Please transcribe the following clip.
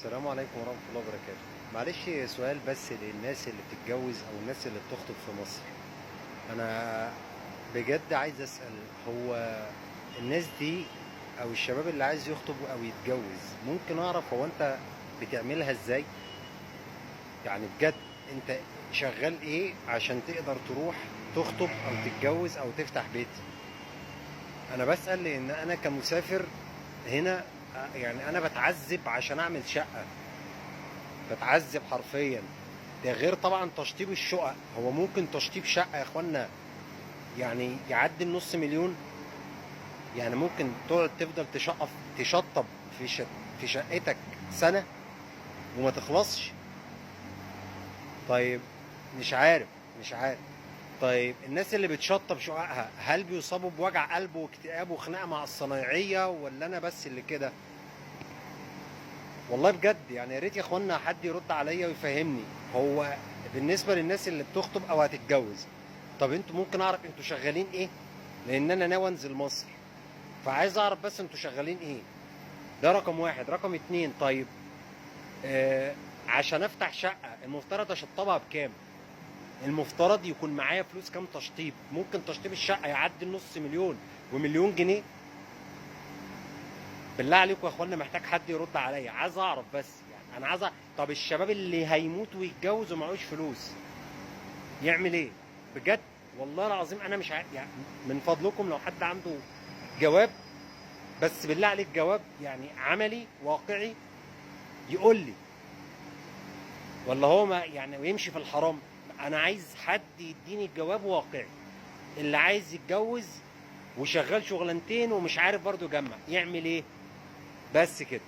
السلام عليكم ورحمة الله وبركاته. معلش سؤال بس للناس اللي بتتجوز أو الناس اللي بتخطب في مصر. أنا بجد عايز أسأل، هو الناس دي أو الشباب اللي عايز يخطب أو يتجوز، ممكن أعرف هو أنت بتعملها إزاي؟ يعني بجد أنت شغال إيه عشان تقدر تروح تخطب أو تتجوز أو تفتح بيت؟ أنا بسأل لأن أنا كمسافر هنا، يعني أنا بتعذب عشان أعمل شقة، بتعذب حرفيا. ده غير طبعا تشطيب الشقق. هو ممكن تشطيب شقة يا اخوانا يعني يعدي النص مليون. يعني ممكن تقعد تفضل تشطب في شقتك سنة وما تخلصش. طيب، مش عارف. طيب الناس اللي بتشطب شققها هل بيصابوا بوجع قلب واكتئاب وخناقة مع الصنايعية، ولا انا بس اللي كده؟ والله بجد يعني يا ريت يا اخوانا حد يرد عليا ويفهمني. هو بالنسبه للناس اللي بتخطب او هتتجوز، طب انتوا ممكن اعرف انتوا شغالين ايه؟ لان انا ناوي انزل مصر، فعايز اعرف بس انتوا شغالين ايه. ده رقم واحد. رقم اتنين، طيب عشان افتح شقه المفترض اشطبها بكام؟ المفترض يكون معايا فلوس كام تشطيب؟ ممكن تشطيب الشقه يعدي النص مليون ومليون جنيه. بالله عليكم يا اخوانا محتاج حد يرد عليا، عايز اعرف بس. يعني انا عايز طب الشباب اللي هيموت ويتجوز ومعهوش فلوس يعمل ايه؟ بجد والله العظيم انا مش يعني من فضلكم لو حد عنده جواب، بس بالله عليك جواب يعني عملي واقعي يقول لي، ولا هو ما يعني ويمشي في الحرام. انا عايز حد يديني جواب واقعي. اللي عايز يتجوز وشغال شغلانتين ومش عارف برضه يجمع يعمل ايه؟ بس كده.